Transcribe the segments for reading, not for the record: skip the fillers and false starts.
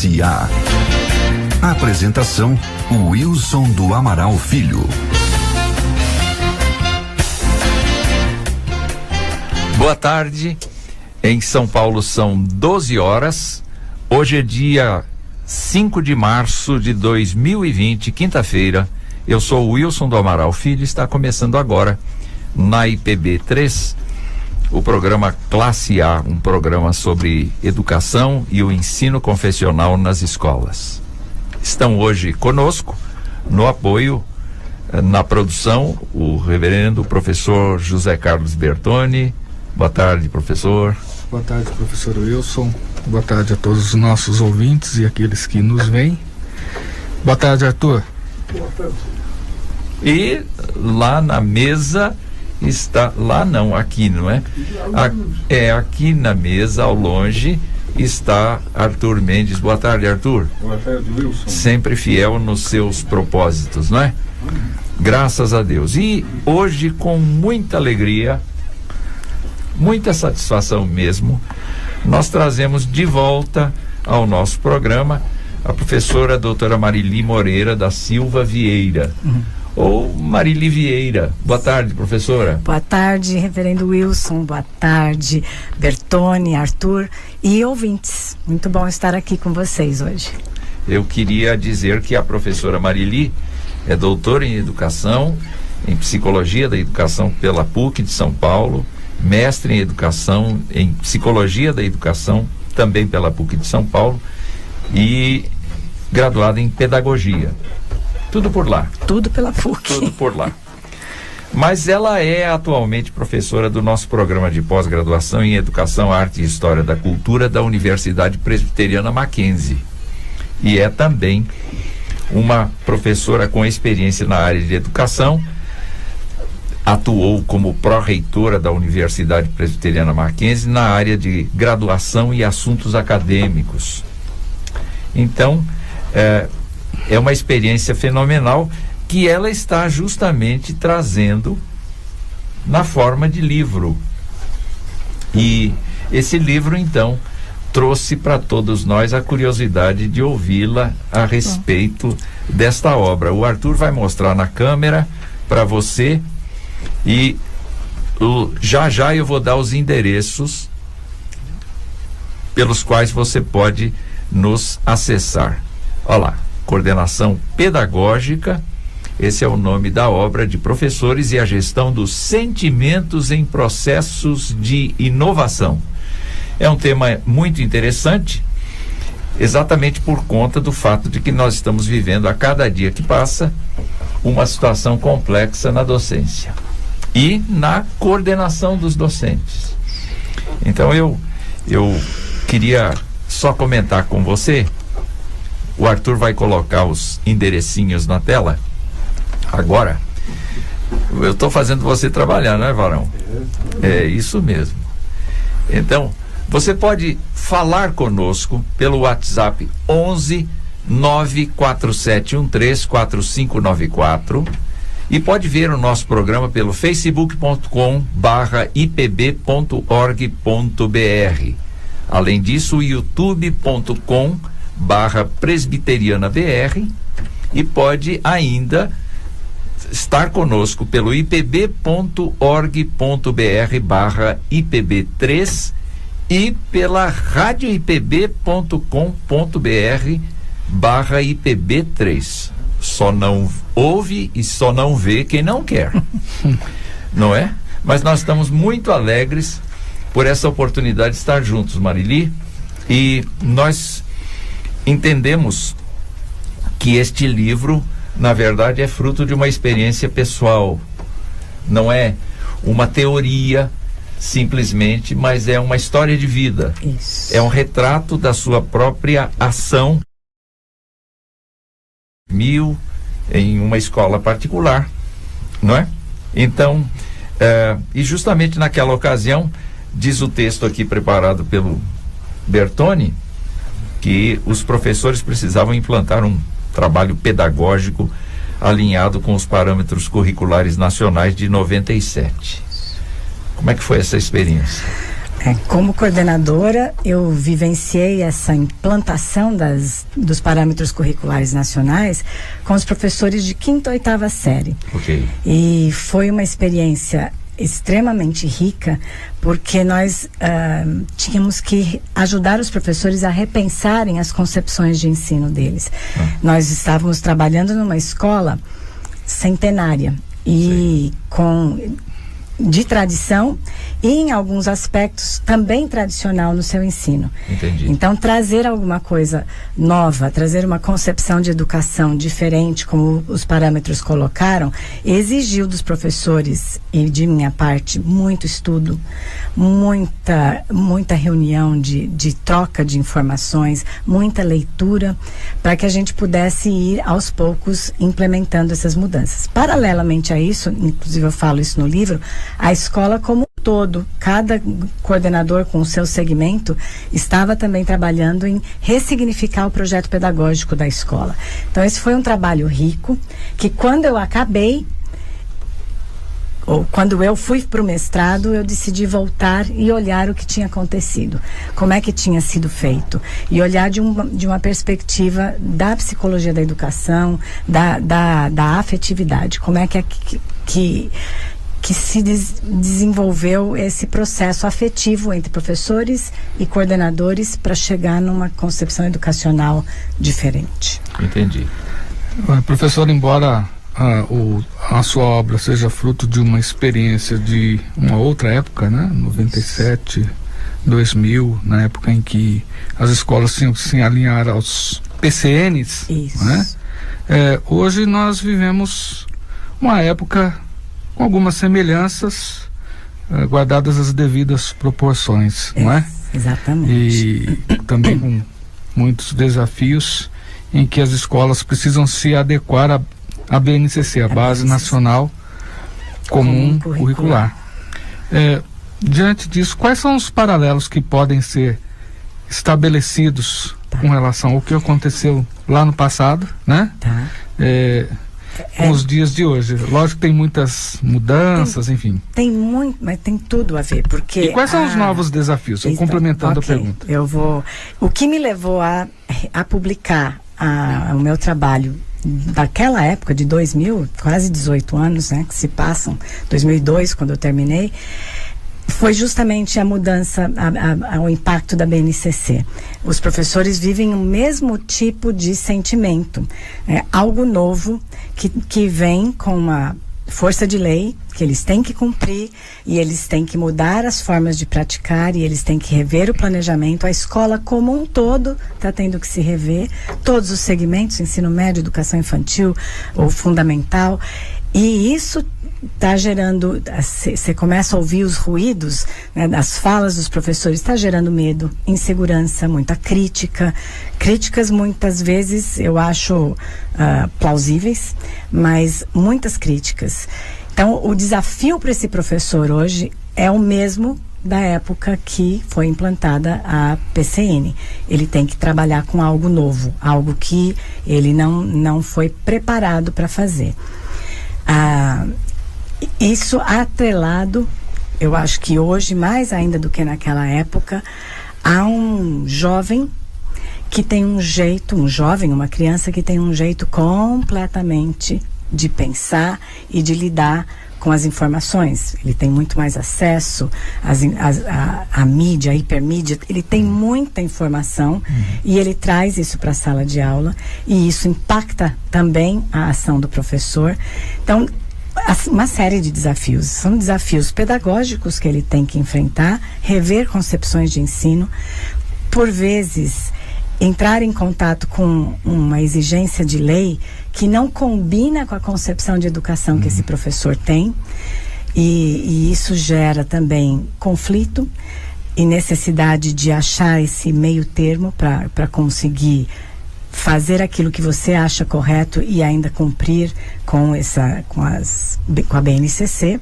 Classe A. Apresentação: Wilson do Amaral Filho. Boa tarde. Em São Paulo são 12 horas. Hoje é dia 5 de março de 2020, quinta-feira. Eu sou o Wilson do Amaral Filho. Está começando agora na IPB 3 o programa Classe A, um programa sobre educação e o ensino confessional nas escolas. Estão hoje conosco, no apoio, na produção, o reverendo professor José Carlos Bertoni. Boa tarde, professor. Boa tarde, professor Wilson. Boa tarde a todos os nossos ouvintes e aqueles que nos veem. Boa tarde, Arthur. Boa tarde. E lá na mesa está, lá não, aqui, não é? Aqui na mesa, ao longe, está Arthur Mendes. Boa tarde, Arthur. Boa tarde, Wilson. Sempre fiel nos seus propósitos, não é? Graças a Deus. E hoje, com muita alegria, muita satisfação mesmo, nós trazemos de volta ao nosso programa a professora doutora Marili Moreira da Silva Vieira, ou Marili Vieira. Boa tarde, professora. Boa tarde, reverendo Wilson. Boa tarde, Bertoni, Arthur e ouvintes. Muito bom estar aqui com vocês hoje. Eu queria dizer que a professora Marili é doutora em educação, em psicologia da educação pela PUC de São Paulo, mestre em educação, em psicologia da educação, também pela PUC de São Paulo, e graduada em pedagogia. Tudo por lá. Tudo pela PUC. Tudo por lá. Mas ela é atualmente professora do nosso programa de pós-graduação em Educação, Arte e História da Cultura da Universidade Presbiteriana Mackenzie. E é também uma professora com experiência na área de educação. Atuou como pró-reitora da Universidade Presbiteriana Mackenzie na área de graduação e assuntos acadêmicos. Então, é uma experiência fenomenal que ela está justamente trazendo na forma de livro. E esse livro, então, trouxe para todos nós a curiosidade de ouvi-la a respeito desta obra. O Arthur vai mostrar na câmera para você. E já eu vou dar os endereços pelos quais você pode nos acessar. Olha lá, Coordenação Pedagógica, esse é o nome da obra, de professores e a gestão dos sentimentos em processos de inovação. É um tema muito interessante, exatamente por conta do fato de que nós estamos vivendo a cada dia que passa uma situação complexa na docência e na coordenação dos docentes. Então eu queria só comentar com você. O Arthur vai colocar os enderecinhos na tela agora. Eu estou fazendo você trabalhar, não é, Varão? É isso mesmo. Então, você pode falar conosco pelo WhatsApp 11 94713 4594 e pode ver o nosso programa pelo facebook.com/ipb.org.br. Além disso, youtube.com/presbiterianabr, e pode ainda estar conosco pelo ipb.org.br/ipb3 e pela radioipb.com.br/ipb3. Só não ouve e só não vê quem não quer. Não é? Mas nós estamos muito alegres por essa oportunidade de estar juntos, Marili, e nós entendemos que este livro, na verdade, é fruto de uma experiência pessoal. Não é uma teoria simplesmente, mas é uma história de vida. Isso. É um retrato da sua própria ação em uma escola particular, não é? Então, e justamente naquela ocasião, diz o texto aqui preparado pelo Bertoni, que os professores precisavam implantar um trabalho pedagógico alinhado com os parâmetros curriculares nacionais de 97. Como é que foi essa experiência? Como coordenadora, eu vivenciei essa implantação dos parâmetros curriculares nacionais com os professores de 5ª e 8ª série. Ok. E foi uma experiência extremamente rica, porque nós tínhamos que ajudar os professores a repensarem as concepções de ensino deles. Nós estávamos trabalhando numa escola centenária e de tradição e em alguns aspectos também tradicional no seu ensino. Entendi. Então, trazer alguma coisa nova, trazer uma concepção de educação diferente, como os parâmetros colocaram, exigiu dos professores e de minha parte muito estudo, muita reunião de troca de informações, muita leitura, para que a gente pudesse ir aos poucos implementando essas mudanças. Paralelamente a isso, inclusive eu falo isso no livro, a escola como um todo, cada coordenador com o seu segmento estava também trabalhando em ressignificar o projeto pedagógico da escola. Então esse foi um trabalho rico, que quando eu acabei, ou quando eu fui para o mestrado, eu decidi voltar e olhar o que tinha acontecido, como é que tinha sido feito, e olhar de uma perspectiva da psicologia da educação, da afetividade, como é que se desenvolveu esse processo afetivo entre professores e coordenadores para chegar numa concepção educacional diferente. Entendi. Professor, embora a sua obra seja fruto de uma experiência de uma outra época, né? 97, 2000, na época em que as escolas tinham que se alinhar aos PCNs, isso, né? Hoje nós vivemos uma época com algumas semelhanças, guardadas as devidas proporções, não é? Exatamente. E também com muitos desafios em que as escolas precisam se adequar à BNCC, a Base Nacional Comum Curricular. Diante disso, quais são os paralelos que podem ser estabelecidos com relação ao que aconteceu lá no passado, né? Com os dias de hoje? Lógico que tem muitas mudanças, enfim. Tem muito, mas tem tudo a ver, porque... E quais são os novos desafios? Complementando a pergunta. O que me levou a publicar o meu trabalho daquela época, de 2000, quase 18 anos, né, que se passam, 2002, quando eu terminei, foi justamente a mudança, o impacto da BNCC. Os professores vivem o mesmo tipo de sentimento, algo novo que vem com uma força de lei que eles têm que cumprir, e eles têm que mudar as formas de praticar, e eles têm que rever o planejamento. A escola como um todo está tendo que se rever, todos os segmentos, ensino médio, educação infantil ou fundamental, e isso está gerando, você começa a ouvir os ruídos, né, das falas dos professores, está gerando medo, insegurança, muita críticas muitas vezes eu acho plausíveis, mas muitas críticas. Então o desafio para esse professor hoje é o mesmo da época que foi implantada a PCN. Ele tem que trabalhar com algo novo, algo que ele não foi preparado para fazer. Isso atrelado, eu acho que hoje, mais ainda do que naquela época, há um jovem que tem uma criança que tem um jeito completamente de pensar e de lidar com as informações. Ele tem muito mais acesso à mídia, à hipermídia, ele tem muita informação e ele traz isso para a sala de aula, e isso impacta também a ação do professor. Então, uma série de desafios. São desafios pedagógicos que ele tem que enfrentar, rever concepções de ensino, por vezes entrar em contato com uma exigência de lei que não combina com a concepção de educação que esse professor tem, e isso gera também conflito e necessidade de achar esse meio termo para conseguir fazer aquilo que você acha correto e ainda cumprir com a BNCC.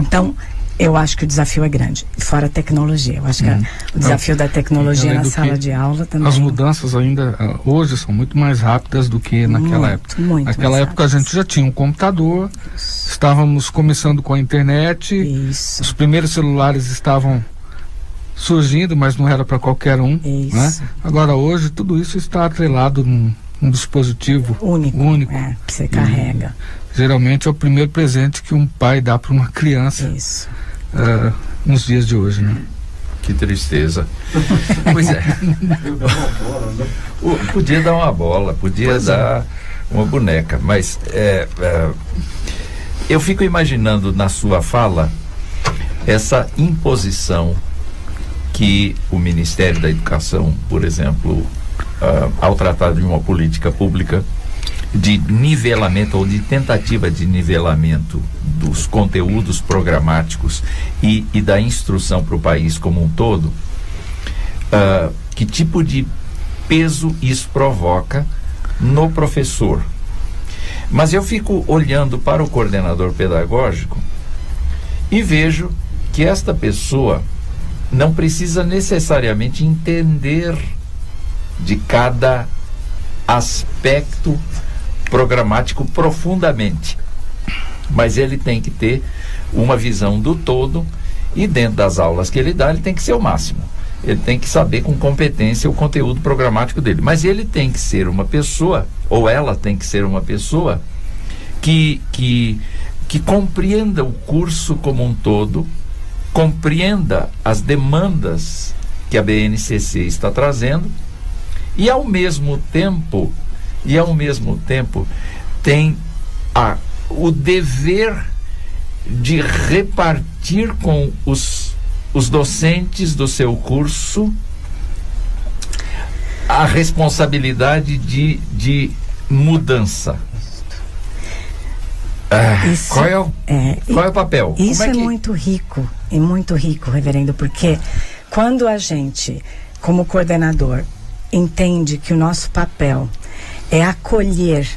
Então, eu acho que o desafio é grande, fora a tecnologia. Eu acho que o desafio da tecnologia na sala de aula também. As mudanças ainda hoje são muito mais rápidas do que naquela época. Naquela época rápidas. A gente já tinha um computador, estávamos começando com a internet, os primeiros celulares estavam surgindo, mas não era para qualquer um, né? Agora hoje tudo isso está atrelado num dispositivo único que você carrega. Geralmente é o primeiro presente que um pai dá para uma criança. Isso. Nos dias de hoje, né? Que tristeza. Pois é. Podia dar uma bola, podia dar uma boneca, mas eu fico imaginando na sua fala essa imposição que o Ministério da Educação, por exemplo, ao tratar de uma política pública de nivelamento ou de tentativa de nivelamento dos conteúdos programáticos e da instrução para o país como um todo, que tipo de peso isso provoca no professor. Mas eu fico olhando para o coordenador pedagógico e vejo que esta pessoa não precisa necessariamente entender de cada aspecto programático profundamente, mas ele tem que ter uma visão do todo, e dentro das aulas que ele dá, ele tem que ser o máximo. Ele tem que saber com competência o conteúdo programático dele, mas ele tem que ser uma pessoa, ou ela tem que ser uma pessoa que compreenda o curso como um todo, compreenda as demandas que a BNCC está trazendo e ao mesmo tempo tem o dever de repartir com os docentes do seu curso a responsabilidade de mudança. Qual é o papel? Isso é muito rico, reverendo, porque quando a gente, como coordenador, entende que o nosso papel é acolher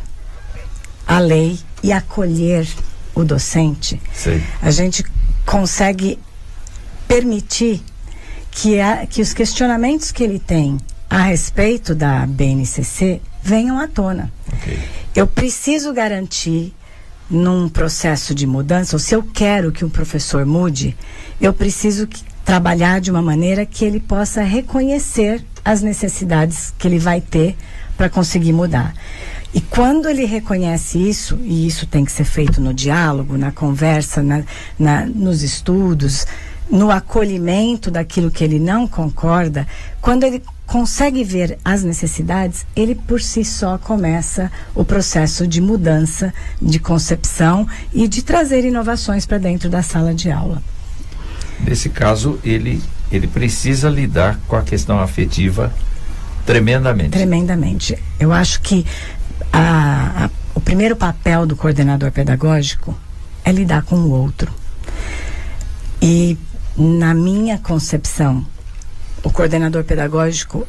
a lei e acolher o docente, a gente consegue permitir que os questionamentos que ele tem a respeito da BNCC venham à tona. Eu preciso garantir, num processo de mudança, ou se eu quero que um professor mude, eu preciso trabalhar de uma maneira que ele possa reconhecer as necessidades que ele vai ter para conseguir mudar. E quando ele reconhece isso, e isso tem que ser feito no diálogo, na conversa, nos estudos, no acolhimento daquilo que ele não concorda, quando ele consegue ver as necessidades, ele por si só começa o processo de mudança, de concepção e de trazer inovações para dentro da sala de aula. Nesse caso, ele precisa lidar com a questão afetiva tremendamente. Eu acho que o primeiro papel do coordenador pedagógico é lidar com o outro. E na minha concepção, o coordenador pedagógico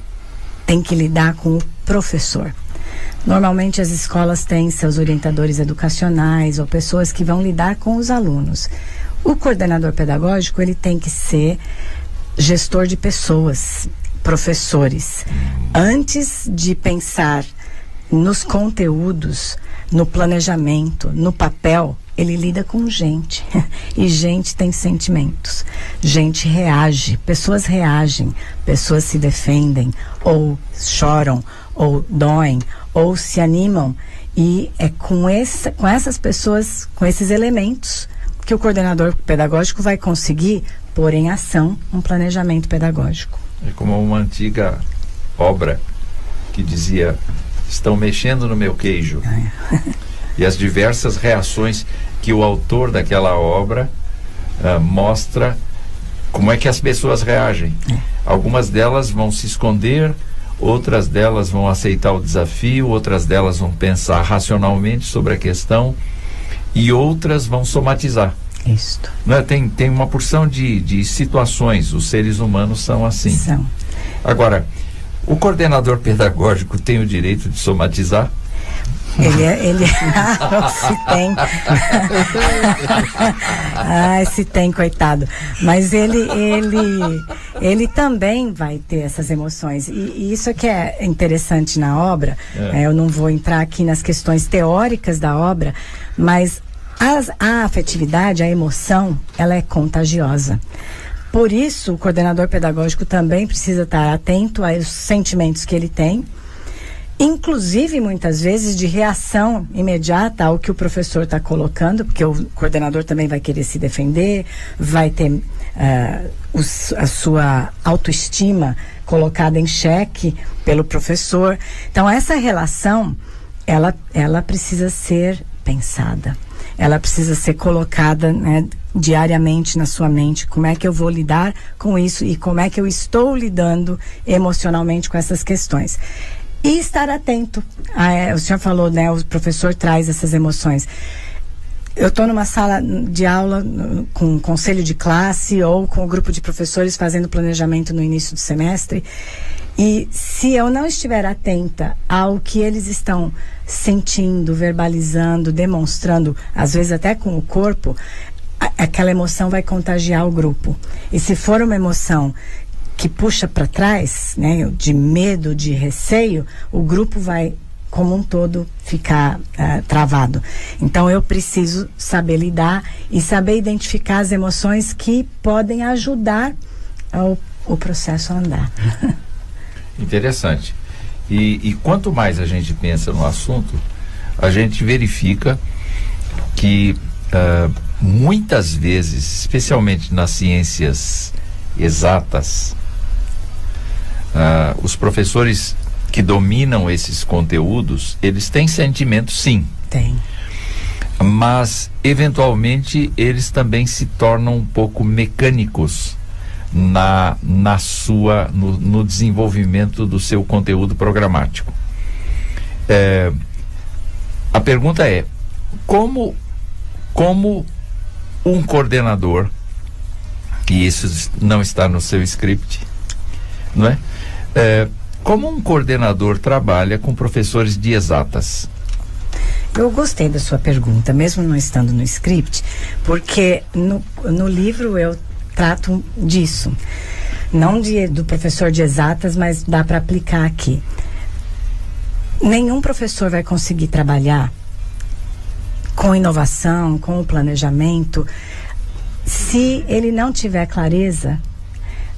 tem que lidar com o professor. Normalmente as escolas têm seus orientadores educacionais ou pessoas que vão lidar com os alunos. O coordenador pedagógico, ele tem que ser gestor de pessoas, professores. Antes de pensar nos conteúdos, no planejamento, no papel, ele lida com gente. E gente tem sentimentos. Gente reage, pessoas reagem, pessoas se defendem, ou choram, ou doem, ou se animam. E é com essas pessoas, com esses elementos, que o coordenador pedagógico vai conseguir pôr em ação um planejamento pedagógico. É como uma antiga obra que dizia: estão mexendo no meu queijo. E as diversas reações que o autor daquela obra mostra como é que as pessoas reagem. Algumas delas vão se esconder, outras delas vão aceitar o desafio, outras delas vão pensar racionalmente sobre a questão e outras vão somatizar. Isso. Não é? Tem uma porção de situações, os seres humanos são assim. São. Agora, o coordenador pedagógico tem o direito de somatizar? Ele se tem. Ai, se tem, coitado. Mas ele também vai ter essas emoções. E isso é que é interessante na obra. Eu não vou entrar aqui nas questões teóricas da obra, mas a afetividade, a emoção, ela é contagiosa. Por isso, o coordenador pedagógico também precisa estar atento aos sentimentos que ele tem, inclusive muitas vezes de reação imediata ao que o professor está colocando, porque o coordenador também vai querer se defender, vai ter a sua autoestima colocada em xeque pelo professor. Então essa relação, ela precisa ser pensada, ela precisa ser colocada, né, diariamente na sua mente. Como é que eu vou lidar com isso e como é que eu estou lidando emocionalmente com essas questões. E estar atento. O senhor falou, né, o professor traz essas emoções. Eu estou numa sala de aula com o conselho de classe ou com o grupo de professores fazendo planejamento no início do semestre, e se eu não estiver atenta ao que eles estão sentindo, verbalizando, demonstrando, às vezes até com o corpo, aquela emoção vai contagiar o grupo. E se for uma emoção que puxa para trás, né, de medo, de receio, o grupo vai, como um todo, ficar travado. Então eu preciso saber lidar e saber identificar as emoções que podem ajudar o processo a andar. Interessante. E quanto mais a gente pensa no assunto, a gente verifica que muitas vezes, especialmente nas ciências exatas, os professores que dominam esses conteúdos, eles têm sentimento, sim. Tem. Mas, eventualmente, eles também se tornam um pouco mecânicos no desenvolvimento do seu conteúdo programático. A pergunta é, como um coordenador, e isso não está no seu script, não é? Como um coordenador trabalha com professores de exatas? Eu gostei da sua pergunta, mesmo não estando no script, porque no livro eu trato disso. Não do professor de exatas, mas dá para aplicar aqui. Nenhum professor vai conseguir trabalhar com inovação, com o planejamento, se ele não tiver clareza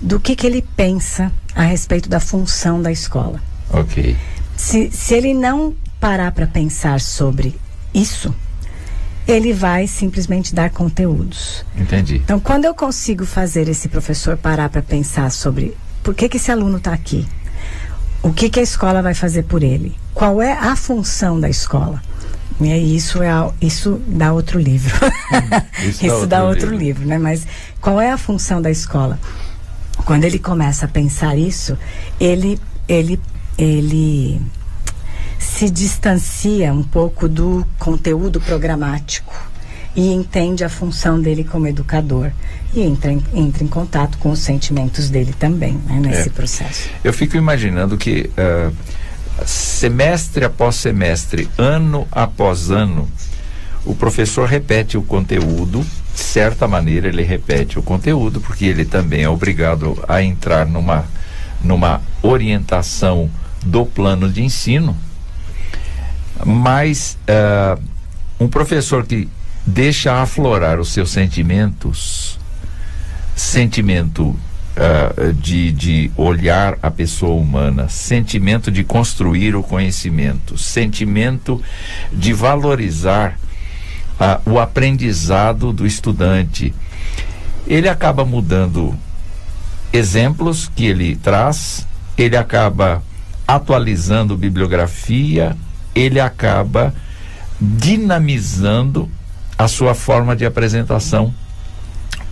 do que ele pensa a respeito da função da escola. Ok. Se ele não parar para pensar sobre isso, ele vai simplesmente dar conteúdos. Entendi. Então, quando eu consigo fazer esse professor parar para pensar sobre por que esse aluno está aqui, o que a escola vai fazer por ele, qual é a função da escola, e isso dá outro livro. Isso dá outro livro, né? Mas qual é a função da escola? Quando ele começa a pensar isso, ele se distancia um pouco do conteúdo programático e entende a função dele como educador e entra em contato com os sentimentos dele também, né, nesse processo. Eu fico imaginando que semestre após semestre, ano após ano, o professor repete o conteúdo. De certa maneira ele repete o conteúdo, porque ele também é obrigado a entrar numa orientação do plano de ensino. Mas um professor que deixa aflorar os seus sentimentos, sentimento de olhar a pessoa humana, sentimento de construir o conhecimento, sentimento de valorizar o aprendizado do estudante, ele acaba mudando exemplos que ele traz, ele acaba atualizando bibliografia, ele acaba dinamizando a sua forma de apresentação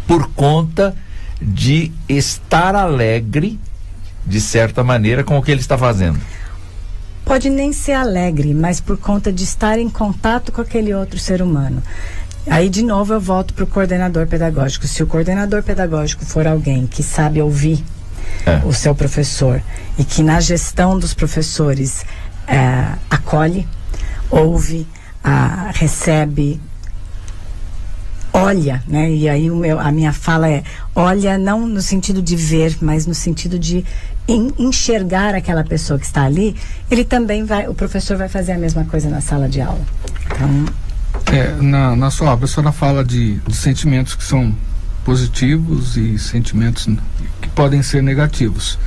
por conta de estar alegre, de certa maneira, com o que ele está fazendo. Pode nem ser alegre, mas por conta de estar em contato com aquele outro ser humano. Aí, de novo, eu volto para o coordenador pedagógico. Se o coordenador pedagógico for alguém que sabe ouvir o seu professor e que na gestão dos professores acolhe, ouve, recebe, olha, né? E aí a minha fala é olha não no sentido de ver, mas no sentido de enxergar aquela pessoa que está ali. Ele também o professor vai fazer a mesma coisa na sala de aula. Então, na sua obra, a senhora fala de sentimentos que são positivos e sentimentos que podem ser negativos.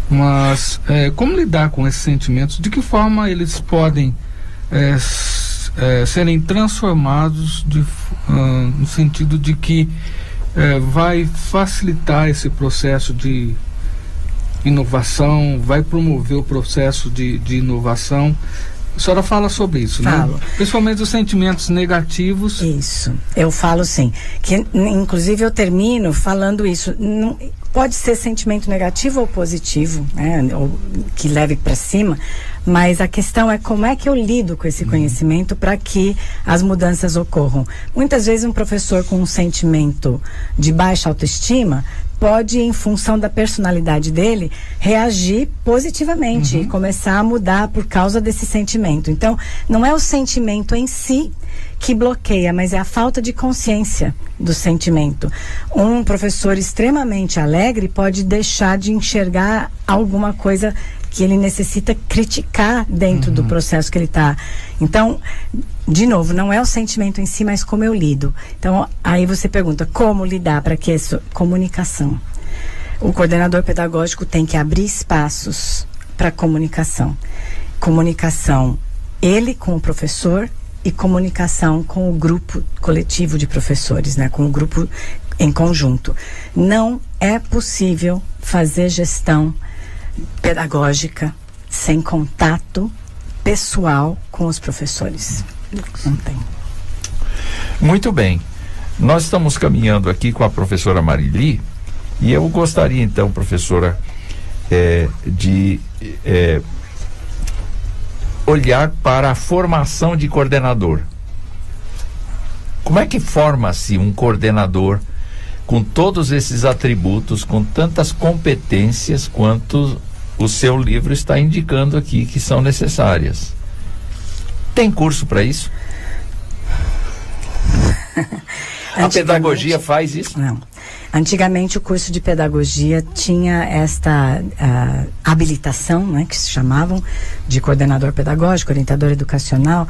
Mas como lidar com esses sentimentos? De que forma eles podem serem transformados no sentido de que vai facilitar esse processo de inovação, vai promover o processo de inovação? A senhora fala sobre isso, Falo. né? Principalmente os sentimentos negativos. Isso, eu falo sim. Que, inclusive, eu termino falando isso. Não, pode ser sentimento negativo ou positivo, né? Ou que leve para cima, mas a questão é como é que eu lido com esse conhecimento para que as mudanças ocorram. Muitas vezes um professor com um sentimento de baixa autoestima pode, em função da personalidade dele, reagir positivamente e começar a mudar por causa desse sentimento. Então, não é o sentimento em si que bloqueia, mas é a falta de consciência do sentimento. Um professor extremamente alegre pode deixar de enxergar alguma coisa que ele necessita criticar dentro do processo que ele está. Então, de novo, não é o sentimento em si, mas como eu lido. Então, aí você pergunta, como lidar para que isso... Comunicação. O coordenador pedagógico tem que abrir espaços para comunicação. Comunicação, ele com o professor e comunicação com o grupo coletivo de professores, né? Com o grupo em conjunto. Não é possível fazer gestão pedagógica sem contato pessoal com os professores. Não tem. Muito bem. Nós estamos caminhando aqui com a professora Marili e eu gostaria então, professora, de olhar para a formação de coordenador. Como é que forma-se um coordenador com todos esses atributos, com tantas competências quanto o seu livro está indicando aqui que são necessárias? Tem curso para isso? A pedagogia faz isso? Não. Antigamente o curso de pedagogia tinha esta habilitação, né, que se chamavam de coordenador pedagógico, orientador educacional.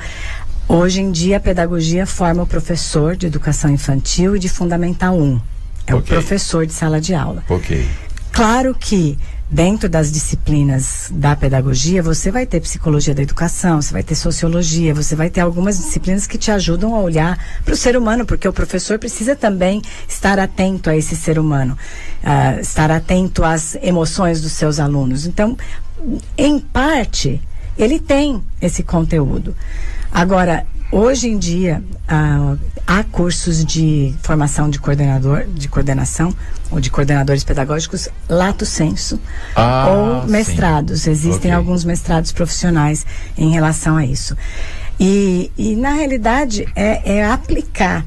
Hoje em dia a pedagogia forma o professor de educação infantil e de fundamental 1. O professor de sala de aula. Claro que dentro das disciplinas da pedagogia, você vai ter psicologia da educação, você vai ter sociologia, você vai ter algumas disciplinas que te ajudam a olhar para o ser humano, porque o professor precisa também estar atento a esse ser humano, estar atento às emoções dos seus alunos. Então, em parte, ele tem esse conteúdo. Agora, hoje em dia, há cursos de formação de coordenação, ou de coordenadores pedagógicos, lato sensu, ou mestrados. Sim. Existem alguns mestrados profissionais em relação a isso. E na realidade, é aplicar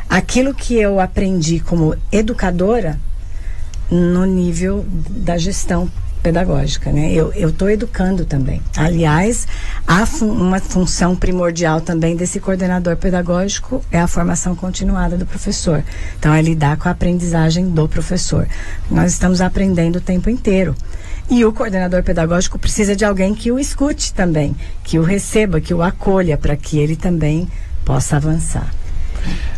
aquilo que eu aprendi como educadora no nível da gestão pedagógica, né? Eu estou educando também. Aliás, há uma função primordial também desse coordenador pedagógico é a formação continuada do professor. Então, é lidar com a aprendizagem do professor. Nós estamos aprendendo o tempo inteiro. E o coordenador pedagógico precisa de alguém que o escute também, que o receba, que o acolha, para que ele também possa avançar.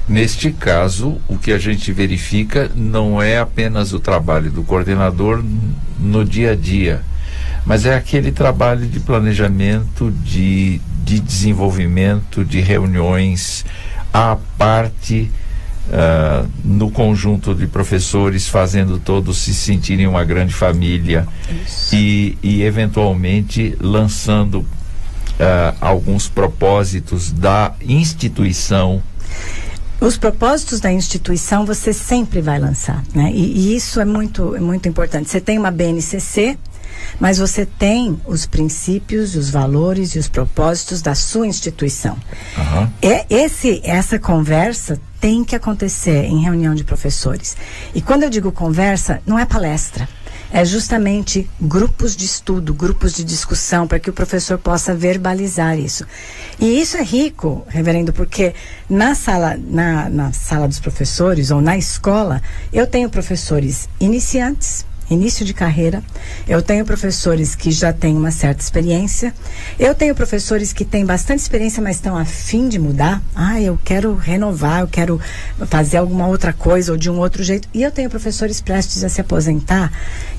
Neste caso, o que a gente verifica não é apenas o trabalho do coordenador no dia a dia, mas é aquele trabalho de planejamento, de desenvolvimento, de reuniões, à parte, no conjunto de professores, fazendo todos se sentirem uma grande família e eventualmente lançando alguns propósitos da instituição. Os propósitos da instituição você sempre vai lançar, né? E isso é muito importante. Você tem uma BNCC, mas você tem os princípios, os valores e os propósitos da sua instituição. Essa conversa tem que acontecer em reunião de professores. E quando eu digo conversa, não é palestra. É justamente grupos de estudo, grupos de discussão, para que o professor possa verbalizar isso. E isso é rico, reverendo, porque na sala dos professores, ou na escola, eu tenho professores iniciantes, início de carreira, eu tenho professores que já têm uma certa experiência, eu tenho professores que têm bastante experiência, mas estão a fim de mudar. Eu quero renovar, eu quero fazer alguma outra coisa ou de um outro jeito. E eu tenho professores prestes a se aposentar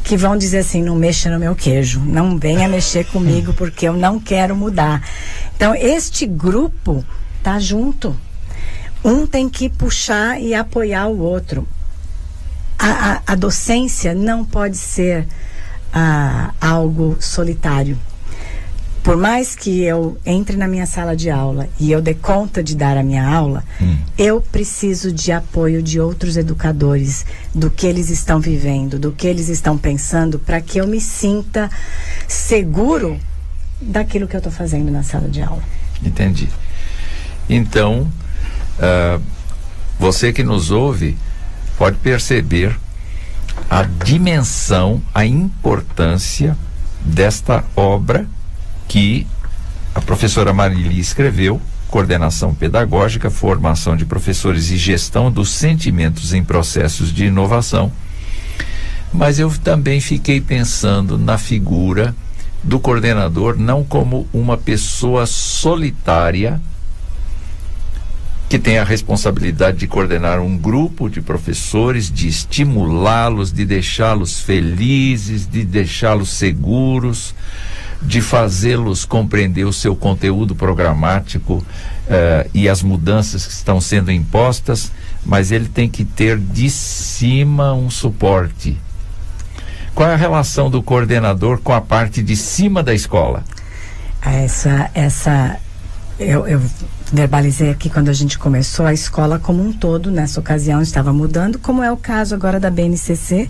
que vão dizer assim: não mexa no meu queijo, não venha mexer comigo porque eu não quero mudar. Então, este grupo tá junto. Um tem que puxar e apoiar o outro. A docência não pode ser algo solitário. Por mais que eu entre na minha sala de aula e eu dê conta de dar a minha aula, eu preciso de apoio de outros educadores, do que eles estão vivendo, do que eles estão pensando, para que eu me sinta seguro daquilo que eu estou fazendo na sala de aula. Entendi. Então, você que nos ouve pode perceber a dimensão, a importância desta obra que a professora Marili escreveu, Coordenação Pedagógica, Formação de Professores e Gestão dos Sentimentos em Processos de Inovação. Mas eu também fiquei pensando na figura do coordenador não como uma pessoa solitária que tem a responsabilidade de coordenar um grupo de professores, de estimulá-los, de deixá-los felizes, de deixá-los seguros, de fazê-los compreender o seu conteúdo programático e as mudanças que estão sendo impostas, mas ele tem que ter de cima um suporte. Qual é a relação do coordenador com a parte de cima da escola? Eu verbalizei aqui quando a gente começou, a escola como um todo nessa ocasião estava mudando, como é o caso agora da BNCC,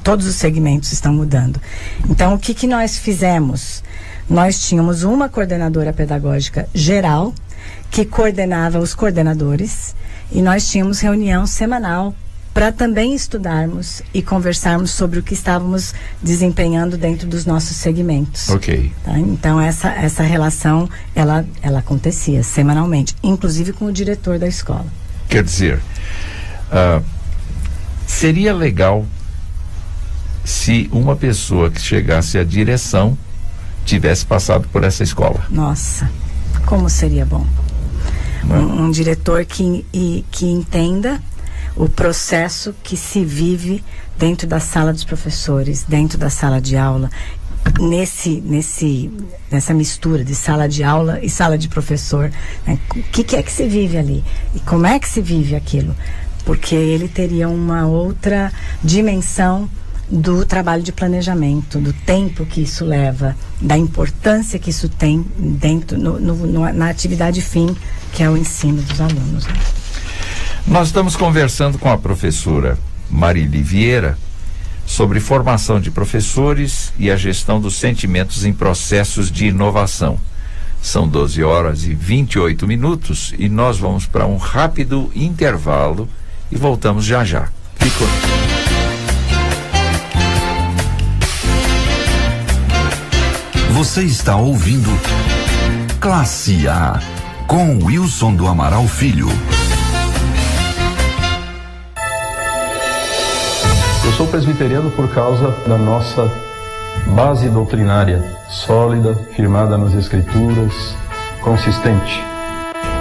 todos os segmentos estão mudando. Então, o que nós fizemos? Nós tínhamos uma coordenadora pedagógica geral que coordenava os coordenadores e nós tínhamos reunião semanal para também estudarmos e conversarmos sobre o que estávamos desempenhando dentro dos nossos segmentos. Ok. Tá? Então, essa relação, ela acontecia semanalmente, inclusive com o diretor da escola. Quer dizer, seria legal se uma pessoa que chegasse à direção tivesse passado por essa escola. Nossa, como seria bom. Um diretor que entenda o processo que se vive dentro da sala dos professores, dentro da sala de aula, nessa mistura de sala de aula e sala de professor, né? O que é que se vive ali? E como é que se vive aquilo? Porque ele teria uma outra dimensão do trabalho de planejamento, do tempo que isso leva, da importância que isso tem dentro, na atividade fim, que é o ensino dos alunos, né? Nós estamos conversando com a professora Marili Vieira sobre formação de professores e a gestão dos sentimentos em processos de inovação. São 12h28 e nós vamos para um rápido intervalo e voltamos já já. Fique conosco. Você está ouvindo Classe A com Wilson do Amaral Filho. Eu sou presbiteriano por causa da nossa base doutrinária, sólida, firmada nas Escrituras, consistente.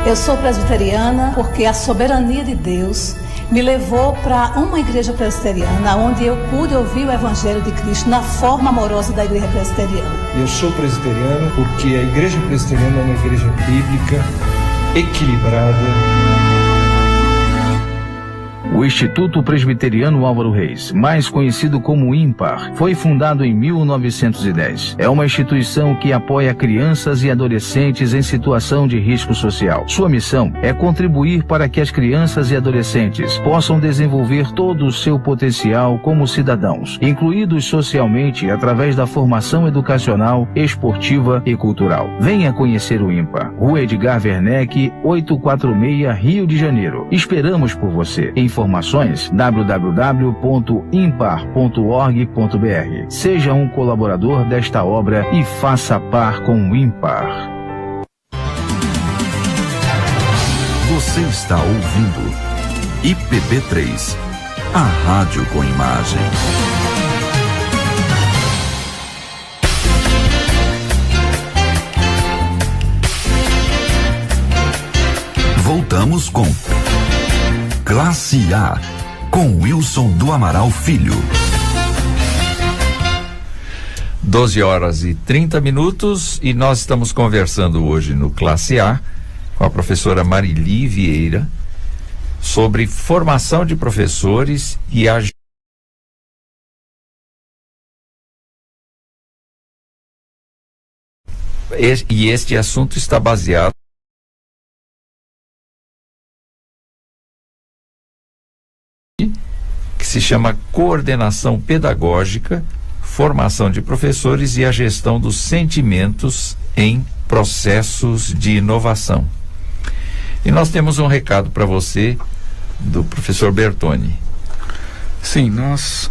Eu sou presbiteriana porque a soberania de Deus me levou para uma igreja presbiteriana, onde eu pude ouvir o Evangelho de Cristo na forma amorosa da igreja presbiteriana. Eu sou presbiteriano porque a igreja presbiteriana é uma igreja bíblica, equilibrada. O Instituto Presbiteriano Álvaro Reis, mais conhecido como IMPAR, foi fundado em 1910. É uma instituição que apoia crianças e adolescentes em situação de risco social. Sua missão é contribuir para que as crianças e adolescentes possam desenvolver todo o seu potencial como cidadãos, incluídos socialmente através da formação educacional, esportiva e cultural. Venha conhecer o IMPAR, Rua Edgar Werneck, 846, Rio de Janeiro. Esperamos por você. Informações www.impar.org.br. Seja um colaborador desta obra e faça par com o IMPAR. Você está ouvindo IPB3, a rádio com imagem. voltamos com Classe A, com Wilson do Amaral Filho. 12h30 e nós estamos conversando hoje no Classe A com a professora Marili Vieira sobre formação de professores e a e este assunto está baseado que se chama Coordenação Pedagógica, Formação de Professores e a Gestão dos Sentimentos em Processos de Inovação. E nós temos um recado para você do professor Bertoni. Sim, nós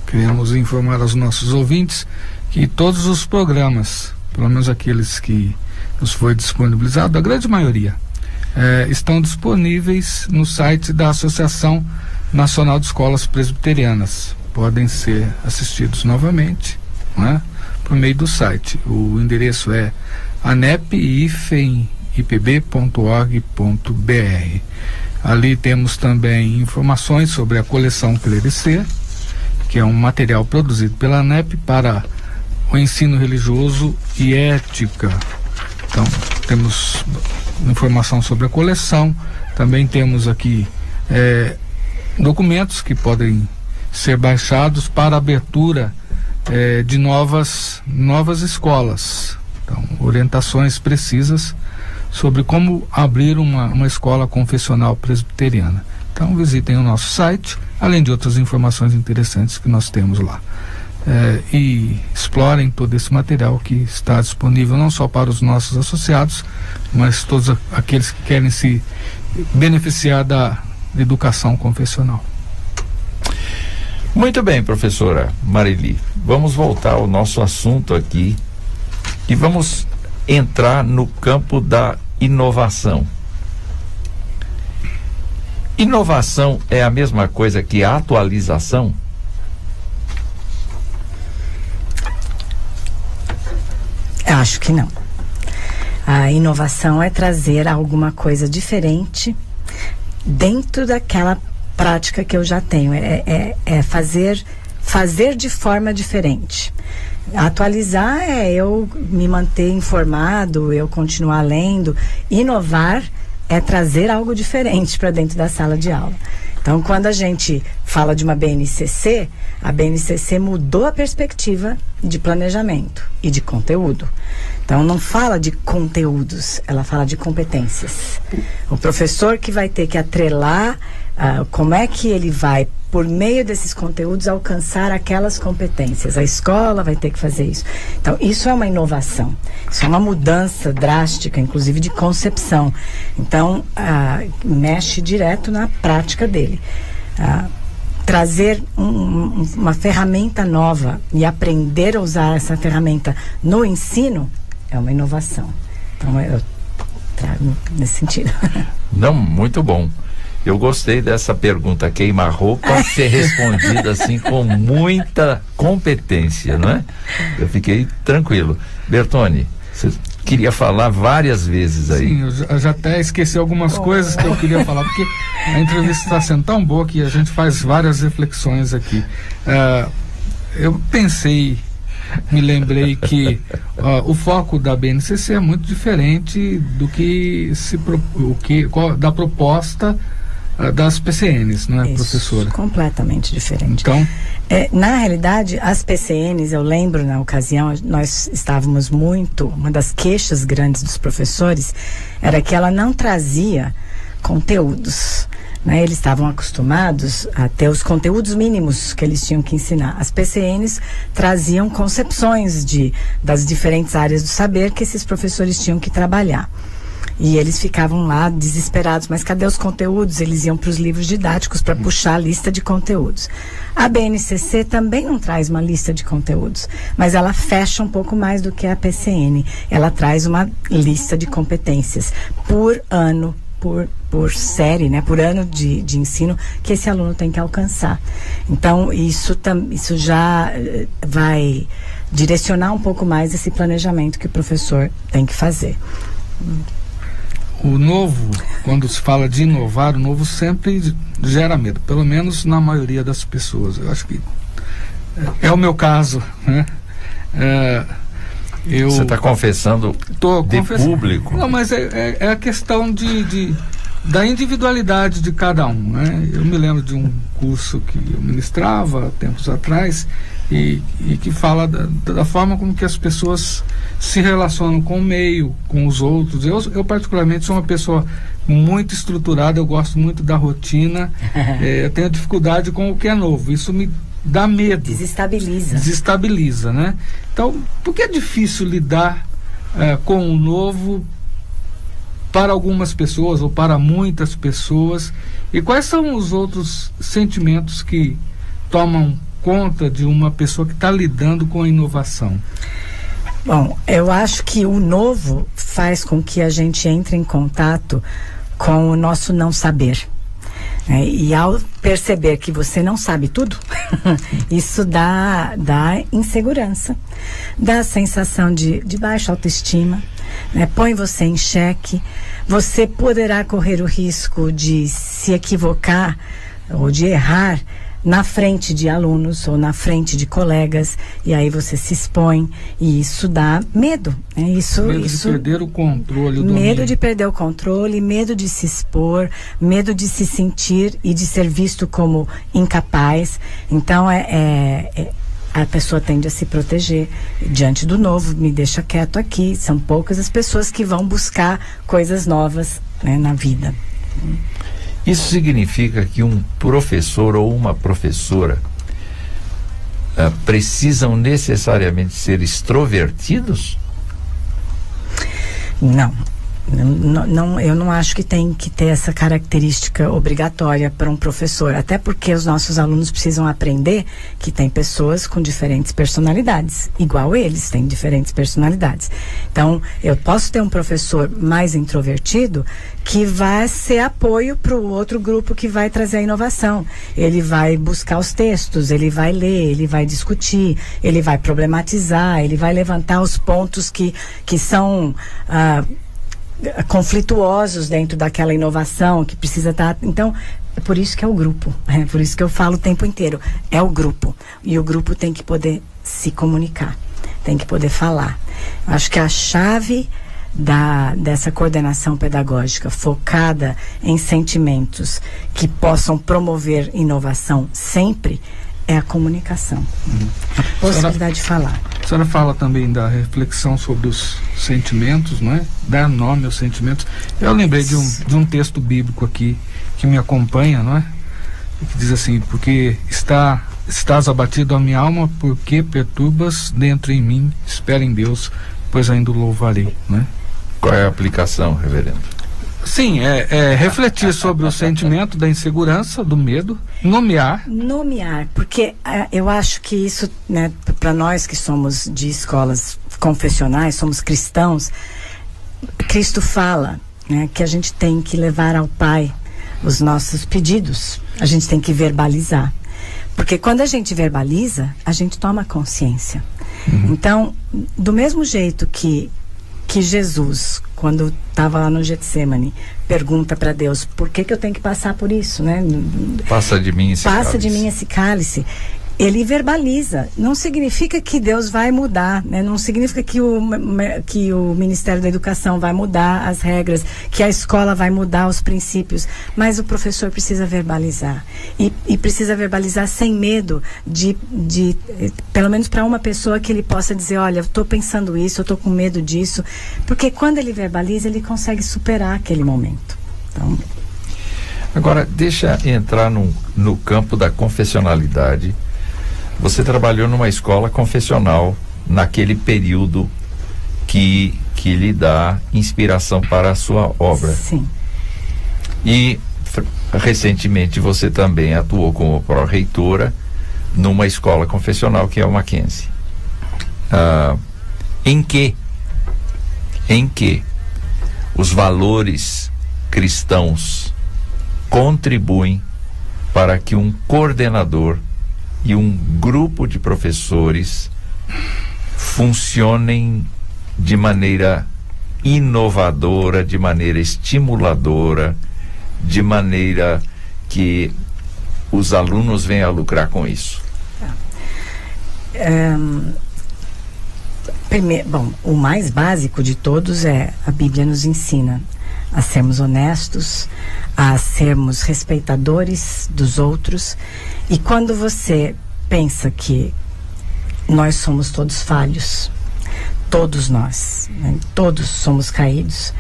queremos informar aos nossos ouvintes que todos os programas, pelo menos aqueles que nos foi disponibilizado, a grande maioria, estão disponíveis no site da Associação Nacional de Escolas Presbiterianas. Podem ser assistidos novamente, né, por meio do site. O endereço é anep-ipb.org.br. Ali temos também informações sobre a coleção Clerecer, que é um material produzido pela ANEP para o ensino religioso e ética. Então, temos informação sobre a coleção. Também temos aqui documentos que podem ser baixados para abertura de novas escolas. Então, orientações precisas sobre como abrir uma escola confessional presbiteriana. Então, visitem o nosso site, além de outras informações interessantes que nós temos lá. E explorem todo esse material que está disponível não só para os nossos associados, mas todos aqueles que querem se beneficiar da educação confessional. Muito bem, professora Marili. Vamos voltar ao nosso assunto aqui e vamos entrar no campo da inovação. Inovação é a mesma coisa que atualização? Eu acho que não. A inovação é trazer alguma coisa diferente dentro daquela prática que eu já tenho. É fazer de forma diferente. Atualizar é eu me manter informado, eu continuar lendo. Inovar é trazer algo diferente para dentro da sala de aula. Então, quando a gente fala de uma BNCC, a BNCC mudou a perspectiva de planejamento e de conteúdo. Então, não fala de conteúdos, ela fala de competências. O professor que vai ter que atrelar como é que ele vai, por meio desses conteúdos, alcançar aquelas competências. A escola vai ter que fazer isso. Então, isso é uma inovação. Isso é uma mudança drástica, inclusive de concepção. Então, mexe direto na prática dele. Trazer uma ferramenta nova e aprender a usar essa ferramenta no ensino é uma inovação. Então, eu trago nesse sentido. Não, muito bom. Eu gostei dessa pergunta queima-roupa ser respondida assim com muita competência, não é? Eu fiquei tranquilo. Bertoni, você queria falar várias vezes aí. Sim, eu já até esqueci algumas coisas que eu queria falar, porque a entrevista está sendo tão boa que a gente faz várias reflexões aqui. Eu pensei, me lembrei que o foco da BNCC é muito diferente do que da proposta das PCNs, não é, professora? Completamente diferente. Então, na realidade, as PCNs, eu lembro na ocasião, nós estávamos uma das queixas grandes dos professores era que ela não trazia conteúdos, né? Eles estavam acostumados a ter os conteúdos mínimos que eles tinham que ensinar. As PCNs traziam concepções das diferentes áreas do saber que esses professores tinham que trabalhar. E eles ficavam lá desesperados, mas cadê os conteúdos? Eles iam para os livros didáticos para puxar a lista de conteúdos. A BNCC também não traz uma lista de conteúdos, mas ela fecha um pouco mais do que a PCN. Ela traz uma lista de competências por ano, por série, né, por ano de ensino que esse aluno tem que alcançar. Então, isso já vai direcionar um pouco mais esse planejamento que o professor tem que fazer. o novo, quando se fala de inovar, o novo sempre gera medo, pelo menos na maioria das pessoas. Eu acho que é o meu caso, né? Você está confessando público? Não, mas é a questão da individualidade de cada um, né? Eu me lembro de um curso que eu ministrava tempos atrás e que fala da forma como que as pessoas se relacionam com o meio, com os outros. Eu particularmente sou uma pessoa muito estruturada, eu gosto muito da rotina, eu tenho dificuldade com o que é novo, isso me dá medo. Desestabiliza, né? Então, por que é difícil lidar com o novo para algumas pessoas ou para muitas pessoas? E quais são os outros sentimentos que tomam conta de uma pessoa que está lidando com a inovação? Bom, eu acho que o novo faz com que a gente entre em contato com o nosso não saber. E ao perceber que você não sabe tudo, isso dá insegurança, dá sensação de baixa autoestima, né? Põe você em xeque, você poderá correr o risco de se equivocar ou de errar na frente de alunos ou na frente de colegas, e aí você se expõe, e isso dá medo, né? Medo de perder o controle, medo de perder o controle, medo de se expor, medo de se sentir e de ser visto como incapaz. Então a pessoa tende a se proteger diante do novo, me deixa quieto aqui. São poucas as pessoas que vão buscar coisas novas, né, na vida. Isso significa que um professor ou uma professora precisam necessariamente ser extrovertidos? Não, eu não acho que tem que ter essa característica obrigatória para um professor, até porque os nossos alunos precisam aprender que tem pessoas com diferentes personalidades, igual eles têm diferentes personalidades. Então, eu posso ter um professor mais introvertido que vai ser apoio para o outro grupo que vai trazer a inovação. Ele vai buscar os textos, ele vai ler, ele vai discutir, ele vai problematizar, ele vai levantar os pontos que são conflituosos dentro daquela inovação que precisa estar. Então, é por isso que é o grupo, é por isso que eu falo o tempo inteiro, é o grupo, e o grupo tem que poder se comunicar, tem que poder falar. Eu acho que a chave dessa coordenação pedagógica focada em sentimentos que possam promover inovação sempre é a comunicação, a possibilidade de falar. A senhora fala também da reflexão sobre os sentimentos, não é? Dar nome aos sentimentos. Eu lembrei de um texto bíblico aqui que me acompanha, não é? Que diz assim: porque estás abatido a minha alma, porque perturbas dentro em mim, espera em Deus, pois ainda o louvarei, não é? Qual é a aplicação, reverendo? Sim, refletir sobre o sentimento da insegurança, do medo, nomear, porque eu acho que isso, né, para nós que somos de escolas confessionais, somos cristãos, Cristo fala, né, que a gente tem que levar ao Pai os nossos pedidos, a gente tem que verbalizar, porque quando a gente verbaliza, a gente toma consciência. Então, do mesmo jeito que Jesus, quando estava lá no Getsemane, pergunta para Deus: por que eu tenho que passar por isso, né? Passa de mim esse cálice. Passa de mim esse cálice. Ele verbaliza. Não significa que Deus vai mudar, né? Não significa que o Ministério da Educação vai mudar as regras, que a escola vai mudar os princípios, mas o professor precisa verbalizar. E precisa verbalizar sem medo de pelo menos para uma pessoa, que ele possa dizer: olha, eu estou pensando isso, eu estou com medo disso, porque quando ele verbaliza, ele consegue superar aquele momento. Então, agora, deixa entrar no campo da confessionalidade. Você trabalhou numa escola confessional naquele período que lhe dá inspiração para a sua obra. Sim. E recentemente você também atuou como pró-reitora numa escola confessional, que é o Mackenzie. Em que os valores cristãos contribuem para que um coordenador e um grupo de professores funcionem de maneira inovadora, de maneira estimuladora, de maneira que os alunos venham a lucrar com isso? Bom, o mais básico de todos é a Bíblia nos ensina a sermos honestos, a sermos respeitadores dos outros. E quando você pensa que nós somos todos falhos, todos nós, né? Todos somos caídos,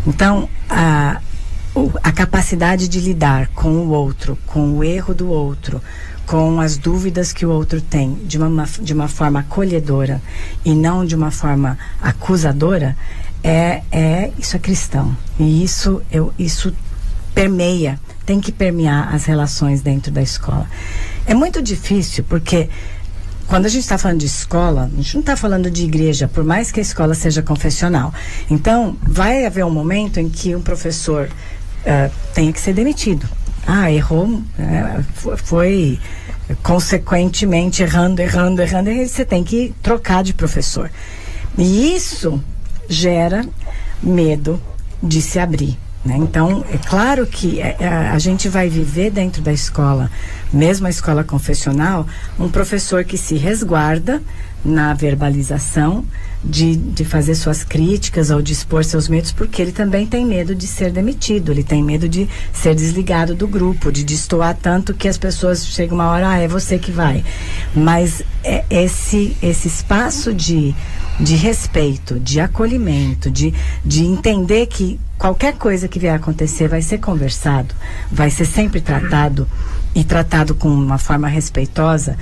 então a capacidade de lidar com o outro, com o erro do outro, com as dúvidas que o outro tem, de uma forma acolhedora e não de uma forma acusadora, isso é cristão. E isso permeia, tem que permear as relações dentro da escola. É muito difícil, porque quando a gente está falando de escola, a gente não está falando de igreja, por mais que a escola seja confessional. Então, vai haver um momento em que um professor tenha que ser demitido. Errou, foi consequentemente errando, e você tem que trocar de professor. E isso gera medo de se abrir, né? Então, é claro que a gente vai viver dentro da escola, mesmo a escola confessional, um professor que se resguarda na verbalização, de fazer suas críticas ou de expor seus medos, porque ele também tem medo de ser demitido, ele tem medo de ser desligado do grupo, de destoar tanto que as pessoas chegam uma hora, é você que vai. Mas esse espaço de respeito, de acolhimento, de entender que qualquer coisa que vier a acontecer vai ser conversado, vai ser sempre tratado, e tratado com uma forma respeitosa,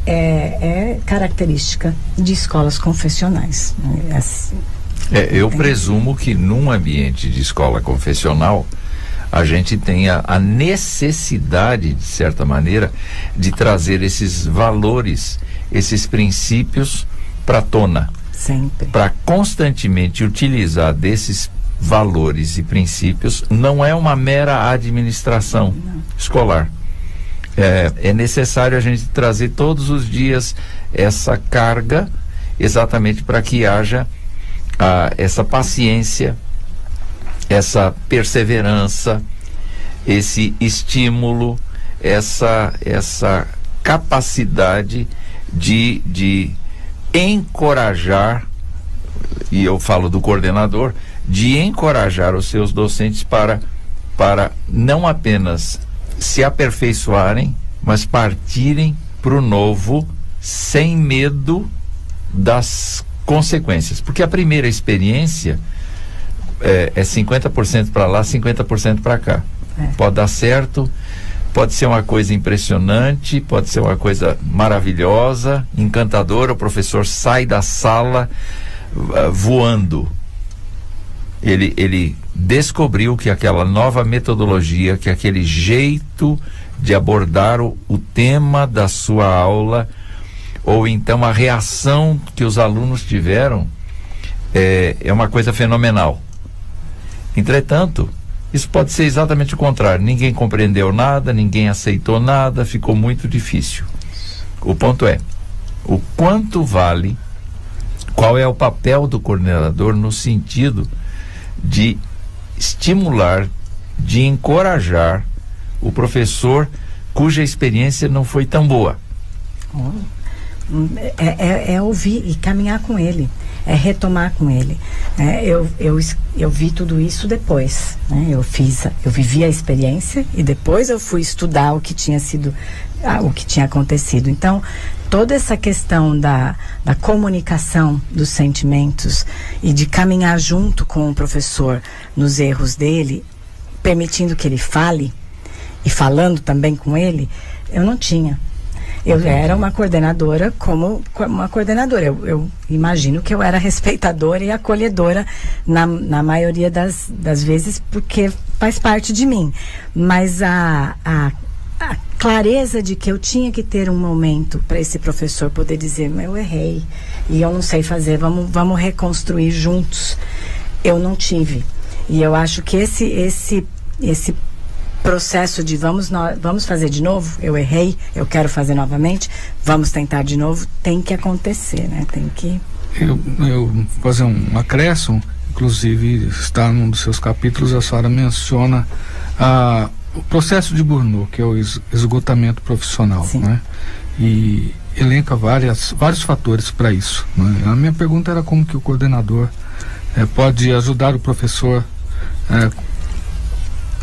é característica de escolas confessionais. Eu presumo que num ambiente de escola confessional a gente tenha a necessidade, de certa maneira, de trazer esses valores, esses princípios para a tona. Sempre. Para constantemente utilizar desses valores e princípios, não é uma mera administração escolar. É necessário a gente trazer todos os dias essa carga, exatamente para que haja essa paciência, essa perseverança, esse estímulo, essa capacidade de encorajar, e eu falo do coordenador, de encorajar os seus docentes para não apenas se aperfeiçoarem, mas partirem para o novo sem medo das consequências. Porque a primeira experiência é 50% para lá, 50% para cá. Pode dar certo, pode ser uma coisa impressionante, pode ser uma coisa maravilhosa, encantadora, o professor sai da sala voando. Ele descobriu que aquela nova metodologia, que aquele jeito de abordar o tema da sua aula, ou então a reação que os alunos tiveram, é uma coisa fenomenal. Entretanto, isso pode ser exatamente o contrário. Ninguém compreendeu nada, ninguém aceitou nada, ficou muito difícil. O ponto é, o quanto vale, qual é o papel do coordenador no sentido de estimular, de encorajar o professor cuja experiência não foi tão boa. É ouvir e caminhar com ele, é retomar com ele. Eu vi tudo isso depois, né? Eu vivi a experiência e depois eu fui estudar o que tinha sido, o que tinha acontecido. Então, toda essa questão da comunicação dos sentimentos e de caminhar junto com o professor nos erros dele, permitindo que ele fale e falando também com ele, eu não tinha. Eu era uma coordenadora como uma coordenadora. Eu imagino que eu era respeitadora e acolhedora na maioria das vezes, porque faz parte de mim. Mas a clareza de que eu tinha que ter um momento para esse professor poder dizer, eu errei e eu não sei fazer, vamos reconstruir juntos, eu não tive. E eu acho que esse processo de vamos fazer de novo, eu errei, eu quero fazer novamente, vamos tentar de novo, tem que acontecer, né? Tem que... Eu fazer um acréscimo, inclusive está num dos seus capítulos, a senhora menciona o processo de Burnout, que é o esgotamento profissional, né? E elenca vários fatores para isso, né? A minha pergunta era como que o coordenador pode ajudar o professor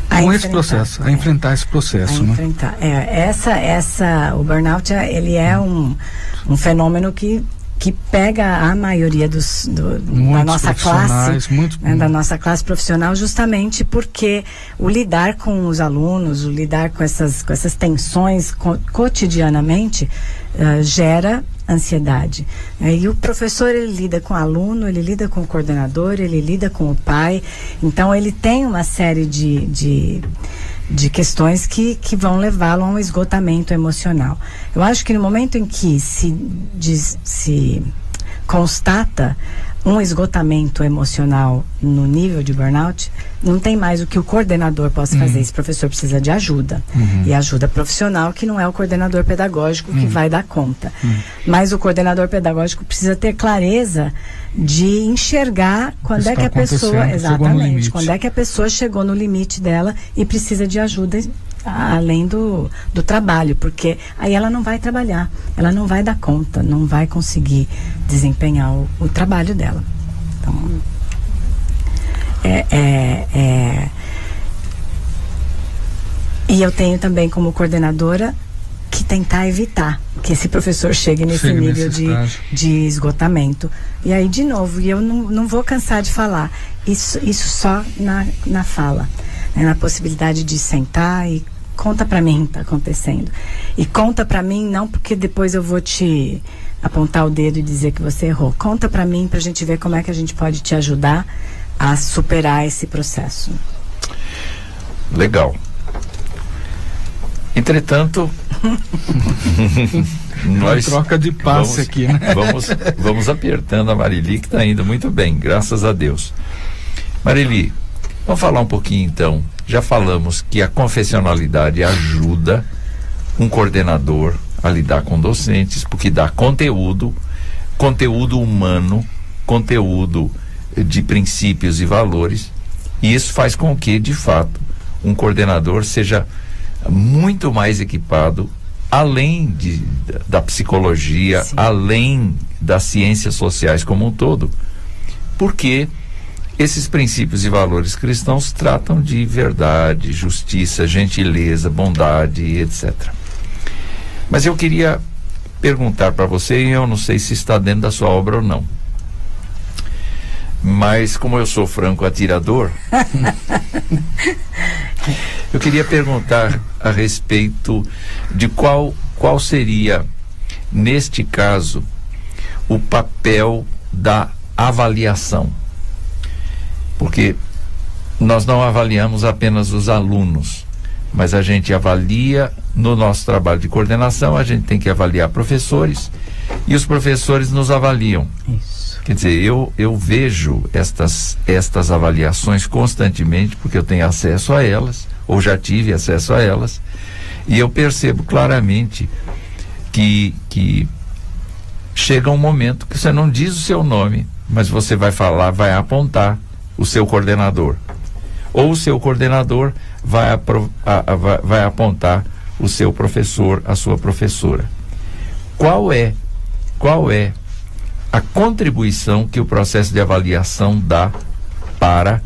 com esse processo, a enfrentar esse processo, né? O burnout, ele é um fenômeno que pega a maioria da nossa classe, da nossa classe profissional, justamente porque o lidar com os alunos, o lidar com essas tensões cotidianamente gera ansiedade. E o professor, ele lida com o aluno, ele lida com o coordenador, ele lida com o pai, então ele tem uma série de questões que vão levá-lo a um esgotamento emocional. Eu acho que no momento em que se constata um esgotamento emocional no nível de burnout, não tem mais o que o coordenador possa fazer. Esse professor precisa de ajuda. E ajuda profissional, que não é o coordenador pedagógico que vai dar conta. Mas o coordenador pedagógico precisa ter clareza de enxergar quando é que a pessoa, exatamente, quando é que a pessoa chegou no limite dela e precisa de ajuda além do trabalho, porque aí ela não vai trabalhar, ela não vai dar conta, não vai conseguir desempenhar o trabalho dela. Então, e eu tenho também como coordenadora que tentar evitar que esse professor chegue nesse nível de esgotamento. E aí, de novo, e eu não vou cansar de falar, isso só na fala, né, na possibilidade de sentar e conta pra mim o que tá acontecendo. E conta pra mim não porque depois eu vou te apontar o dedo e dizer que você errou. Conta pra mim pra gente ver como é que a gente pode te ajudar a superar esse processo. Legal. Entretanto, nós troca de passe aqui, né? Vamos apertando a Marili, que está indo muito bem, graças a Deus. Marili, vamos falar um pouquinho então. Já falamos que a confessionalidade ajuda um coordenador a lidar com docentes, porque dá conteúdo humano, conteúdo de princípios e valores, e isso faz com que, de fato, um coordenador seja muito mais equipado, além da psicologia, além das ciências sociais como um todo, porque esses princípios e valores cristãos tratam de verdade, justiça, gentileza, bondade, etc. Mas eu queria perguntar para você, e eu não sei se está dentro da sua obra ou não, mas como eu sou franco atirador, eu queria perguntar a respeito de qual seria, neste caso, o papel da avaliação. Porque nós não avaliamos apenas os alunos, mas a gente avalia no nosso trabalho de coordenação, a gente tem que avaliar professores e os professores nos avaliam. Isso. Quer dizer, eu vejo estas avaliações constantemente, porque eu tenho acesso a elas, ou já tive acesso a elas, e eu percebo claramente que chega um momento que você não diz o seu nome, mas você vai falar, vai apontar o seu coordenador, ou o seu coordenador vai apontar o seu professor, a sua professora. Qual é a contribuição que o processo de avaliação dá para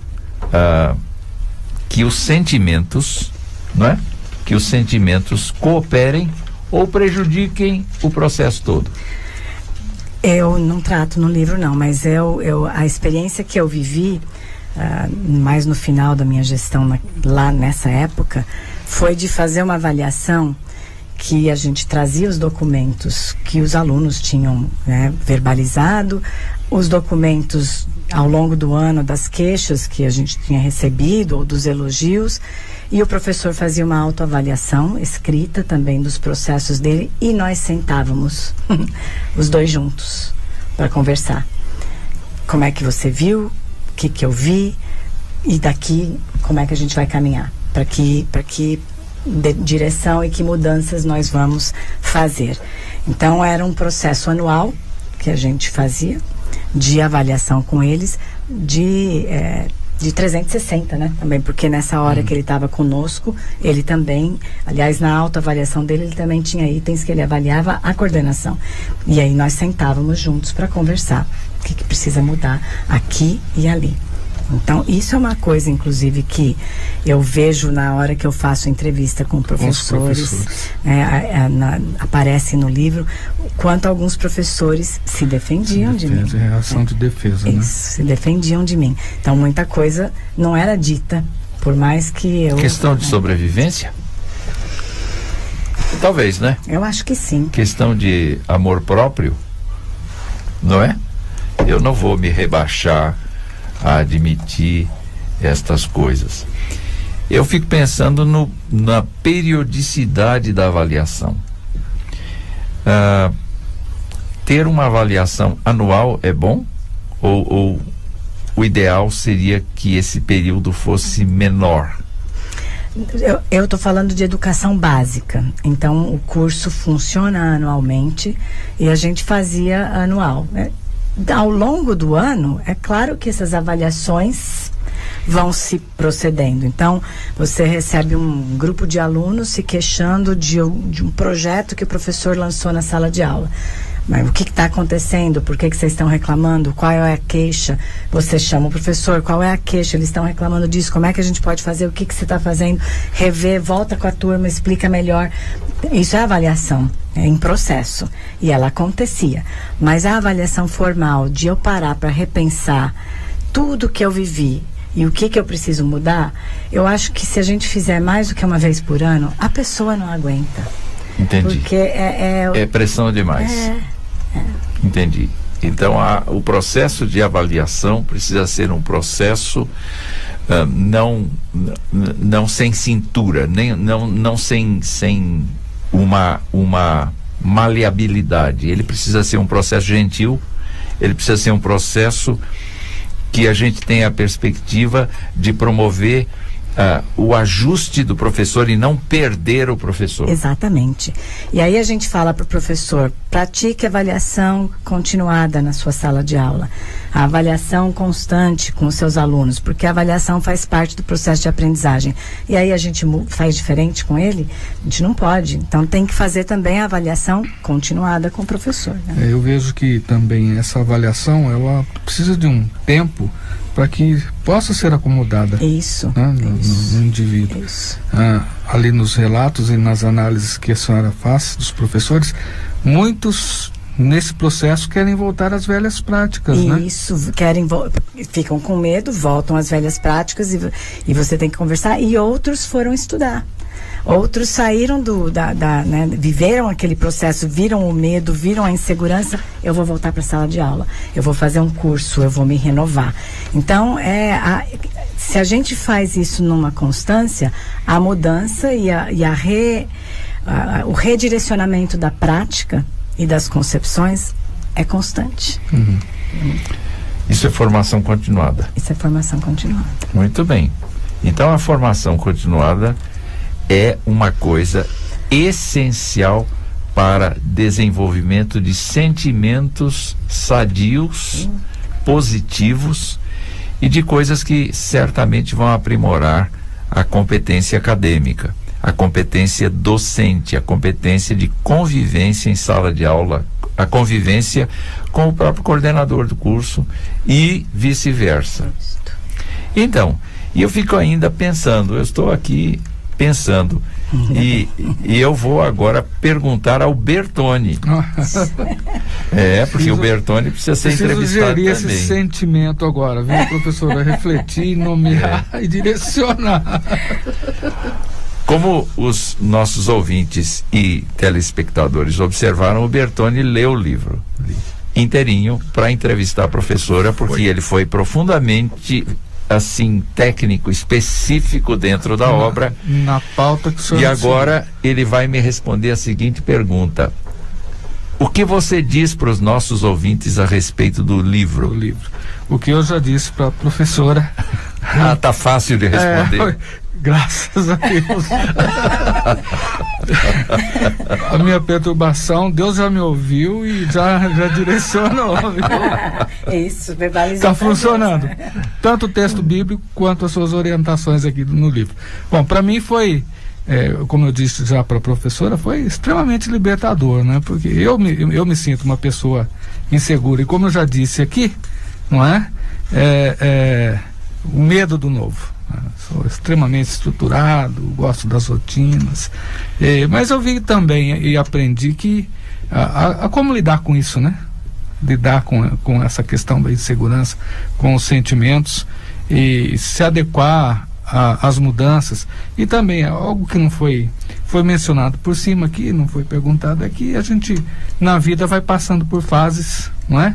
que os sentimentos, não é? Que os sentimentos cooperem ou prejudiquem o processo todo? Eu não trato no livro não, mas a experiência que eu vivi mais no final da minha gestão lá nessa época foi de fazer uma avaliação que a gente trazia os documentos que os alunos tinham, né, verbalizado, os documentos ao longo do ano das queixas que a gente tinha recebido ou dos elogios, e o professor fazia uma autoavaliação escrita também dos processos dele, e nós sentávamos os dois juntos para conversar. Como é que você viu? O que eu vi? E daqui, como é que a gente vai caminhar? Para que direção e que mudanças nós vamos fazer. Então era um processo anual que a gente fazia de avaliação com eles, de 360, né? Também, porque nessa hora que ele estava conosco, ele também, aliás, na autoavaliação dele, ele também tinha itens que ele avaliava a coordenação. E aí nós sentávamos juntos para conversar. O que precisa mudar aqui e ali. Então, isso é uma coisa, inclusive, que eu vejo na hora que eu faço entrevista com professores. Aparece no livro o quanto alguns professores se defendiam de mim. Reação de defesa, né? Se defendiam de mim. Então, muita coisa não era dita, por mais que eu... Questão de sobrevivência? Talvez, né? Eu acho que sim. Questão de amor próprio, não é? Eu não vou me rebaixar a admitir estas coisas. Eu fico pensando na periodicidade da avaliação. Ter uma avaliação anual é bom? Ou o ideal seria que esse período fosse menor? Eu estou falando de educação básica. Então, o curso funciona anualmente e a gente fazia anual, né? Ao longo do ano, é claro que essas avaliações vão se procedendo. Então, você recebe um grupo de alunos se queixando de um projeto que o professor lançou na sala de aula. Mas o que está acontecendo? Por que vocês estão reclamando? Qual é a queixa? Você chama o professor, qual é a queixa? Eles estão reclamando disso, como é que a gente pode fazer? O que você está fazendo? Rever, volta com a turma, explica melhor. Isso é avaliação, é em processo. E ela acontecia. Mas a avaliação formal, de eu parar para repensar tudo que eu vivi e o que eu preciso mudar, eu acho que se a gente fizer mais do que uma vez por ano, a pessoa não aguenta. Entendi. Porque é pressão demais. Entendi. Então, o processo de avaliação precisa ser um processo não sem cintura, não sem uma maleabilidade. Ele precisa ser um processo gentil, ele precisa ser um processo que a gente tenha a perspectiva de promover o ajuste do professor e não perder o professor. Exatamente. E aí a gente fala para o professor, pratique avaliação continuada na sua sala de aula. A avaliação constante com os seus alunos, porque a avaliação faz parte do processo de aprendizagem. E aí a gente faz diferente com ele? A gente não pode. Então tem que fazer também a avaliação continuada com o professor, né? Eu vejo que também essa avaliação, ela precisa de um tempo para que possa ser acomodada. Isso, né, no indivíduo. Isso. Ali nos relatos e nas análises que a senhora faz dos professores, muitos nesse processo querem voltar às velhas práticas, né? Isso, ficam com medo, voltam às velhas práticas e você tem que conversar, e outros foram estudar. Outros saíram né, viveram aquele processo, viram o medo, viram a insegurança. Eu vou voltar para a sala de aula, eu vou fazer um curso, eu vou me renovar. Então, se a gente faz isso numa constância, a mudança e o redirecionamento da prática e das concepções é constante. Uhum. Isso é formação continuada. Isso é formação continuada. Muito bem. Então, a formação continuada é uma coisa essencial para desenvolvimento de sentimentos sadios, positivos e de coisas que certamente vão aprimorar a competência acadêmica, a competência docente, a competência de convivência em sala de aula, a convivência com o próprio coordenador do curso e vice-versa. Então, eu fico ainda pensando, eu estou aqui pensando, e eu vou agora perguntar ao Bertone. Porque o Bertone precisa ser entrevistado também. Esse sentimento agora, viu, professora? Refletir, nomear e direcionar. Como os nossos ouvintes e telespectadores observaram, o Bertone leu o livro inteirinho para entrevistar a professora, porque ele foi profundamente técnico, específico dentro da obra. Na pauta que o senhor... E agora ele vai me responder a seguinte pergunta: o que você diz para os nossos ouvintes a respeito do livro? O que eu já disse para a professora. Tá fácil de responder. Graças a Deus. A minha perturbação, Deus já me ouviu e já direcionou. Isso, verbalizou. Está funcionando. Tanto o texto bíblico quanto as suas orientações aqui no livro. Bom, para mim foi, como eu disse já para a professora, foi extremamente libertador, né? Porque eu me sinto uma pessoa insegura. E como eu já disse aqui, não é? O medo do novo. Sou extremamente estruturado, gosto das rotinas, mas eu vi também e aprendi que a como lidar com isso, né? Lidar com essa questão da insegurança, com os sentimentos e se adequar às mudanças. E também algo que não foi mencionado por cima aqui, não foi perguntado aqui, a gente na vida vai passando por fases, não é?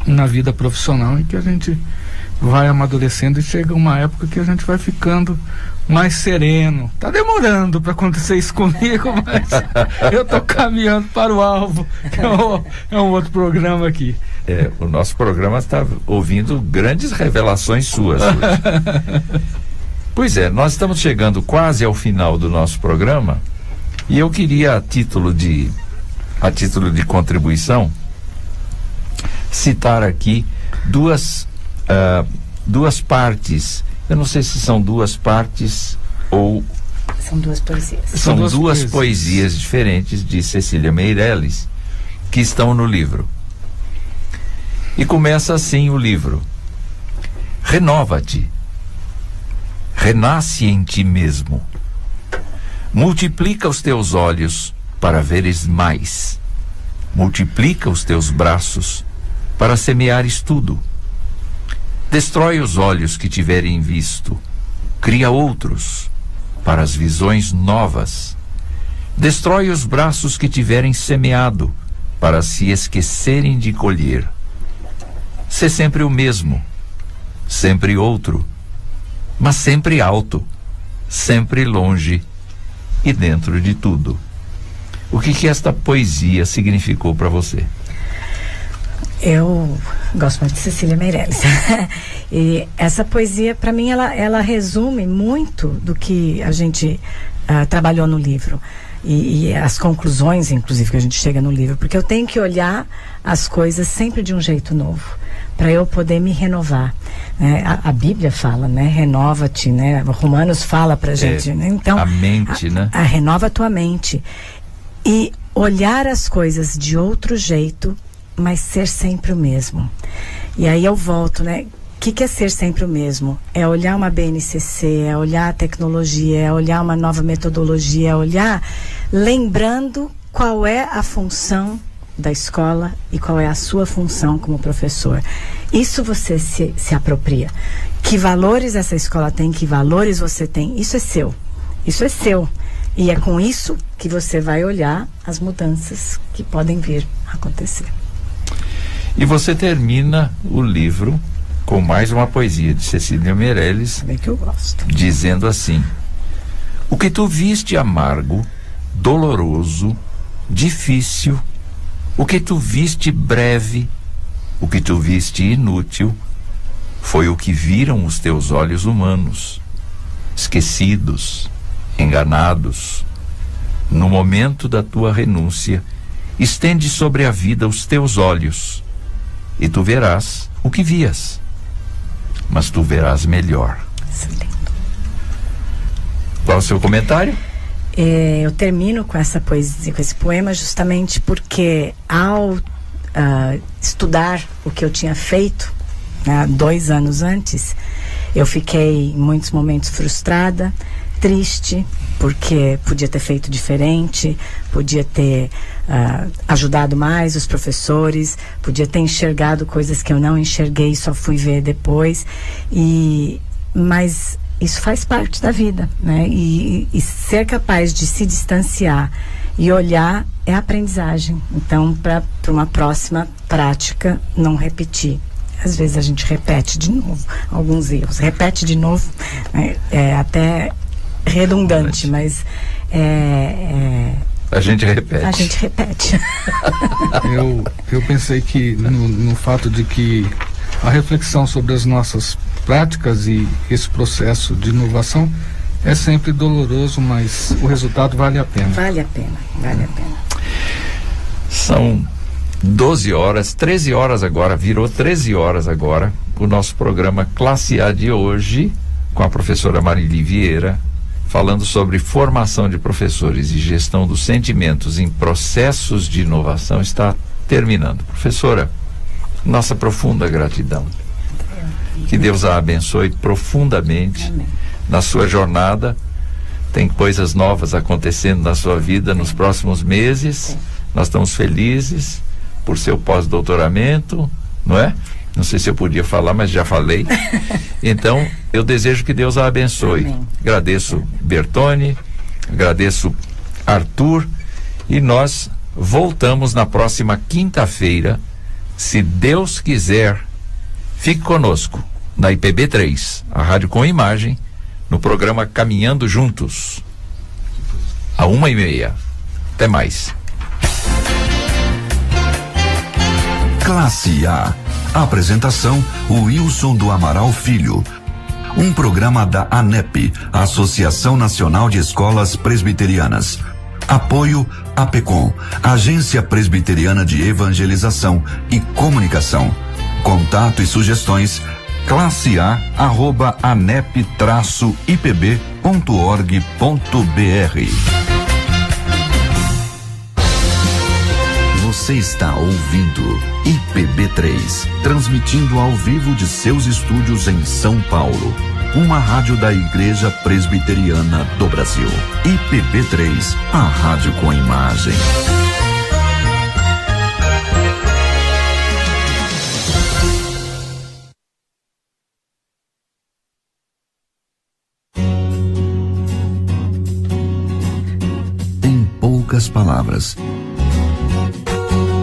Na vida profissional em que a gente vai amadurecendo e chega uma época que a gente vai ficando mais sereno. Tá demorando para acontecer isso comigo, mas eu tô caminhando para o alvo, que é um outro programa aqui. O nosso programa está ouvindo grandes revelações suas hoje. Pois é, nós estamos chegando quase ao final do nosso programa e eu queria, a título de contribuição, citar aqui duas partes. Eu não sei se são duas partes ou... São duas poesias. São duas poesias diferentes de Cecília Meirelles que estão no livro. E começa assim o livro: renova-te, renasce em ti mesmo, multiplica os teus olhos para veres mais, multiplica os teus braços para semeares tudo. Destrói os olhos que tiverem visto, cria outros para as visões novas. Destrói os braços que tiverem semeado, para se esquecerem de colher. Sê sempre o mesmo, sempre outro, mas sempre alto, sempre longe e dentro de tudo. O que esta poesia significou para você? Eu gosto muito de Cecília Meirelles. E essa poesia, para mim, ela resume muito do que a gente trabalhou no livro. E as conclusões, inclusive, que a gente chega no livro. Porque eu tenho que olhar as coisas sempre de um jeito novo, para eu poder me renovar. A Bíblia fala, né? Renova-te, né? Romanos fala pra gente, né? Então, a mente, né? Renova a tua mente. E olhar as coisas de outro jeito, mas ser sempre o mesmo. E aí eu volto, né? O que é ser sempre o mesmo? É olhar uma BNCC, é olhar a tecnologia, é olhar uma nova metodologia, é olhar lembrando qual é a função da escola e qual é a sua função como professor. Isso você se apropria. Que valores essa escola tem, que valores você tem, isso é seu. Isso é seu. E é com isso que você vai olhar as mudanças que podem vir a acontecer. E você termina o livro com mais uma poesia de Cecília Meirelles, bem que eu gosto, dizendo assim: o que tu viste amargo, doloroso, difícil, o que tu viste breve, o que tu viste inútil, foi o que viram os teus olhos humanos, esquecidos, enganados. No momento da tua renúncia, estende sobre a vida os teus olhos, e tu verás o que vias, mas tu verás melhor. Excelente. Qual é o seu comentário? Eu termino com essa poesia, com esse poema, justamente porque ao estudar o que eu tinha feito 2 anos antes, eu fiquei em muitos momentos frustrada, triste, porque podia ter feito diferente, podia ter ajudado mais os professores, podia ter enxergado coisas que eu não enxerguei, só fui ver depois. Mas isso faz parte da vida, né? E ser capaz de se distanciar e olhar é aprendizagem. Então, para uma próxima prática, não repetir. Às vezes a gente repete de novo alguns erros, repete de novo, é até redundante, mas a gente repete. A gente repete. Eu pensei que no fato de que a reflexão sobre as nossas práticas e esse processo de inovação É sempre doloroso, mas o resultado vale a pena. Vale a pena, vale a pena. São 12 horas, 13 horas agora, virou 13 horas agora, o nosso programa Classe A de hoje, com a professora Marili Vieira, falando sobre formação de professores e gestão dos sentimentos em processos de inovação, está terminando. Professora, nossa profunda gratidão. Que Deus a abençoe profundamente. Amém. Na sua jornada. Tem coisas novas acontecendo na sua vida nos próximos meses. Nós estamos felizes por seu pós-doutoramento, não é? Não sei se eu podia falar, mas já falei. Então, eu desejo que Deus a abençoe. Amém. Agradeço Bertone, agradeço Arthur, e nós voltamos na próxima quinta-feira, se Deus quiser. Fique conosco na IPB3, a rádio com imagem, no programa Caminhando Juntos, à 1h30. Até mais. Classe A. Apresentação: Wilson do Amaral Filho. Um programa da ANEP, Associação Nacional de Escolas Presbiterianas. Apoio APECOM, Agência Presbiteriana de Evangelização e Comunicação. Contato e sugestões: classeA@anep-ipb.org.br. Você está ouvindo IPB3, transmitindo ao vivo de seus estúdios em São Paulo. Uma rádio da Igreja Presbiteriana do Brasil. IPB3, a rádio com imagem. Em poucas palavras,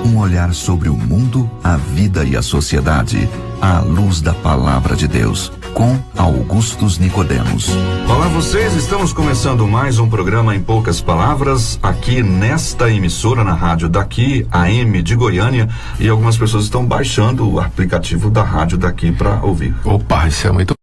um olhar sobre o mundo, a vida e a sociedade, à luz da palavra de Deus, com Augustus Nicodemos. Olá vocês, estamos começando mais um programa Em Poucas Palavras, aqui nesta emissora, na rádio daqui, AM de Goiânia, e algumas pessoas estão baixando o aplicativo da rádio daqui para ouvir. Opa, isso é muito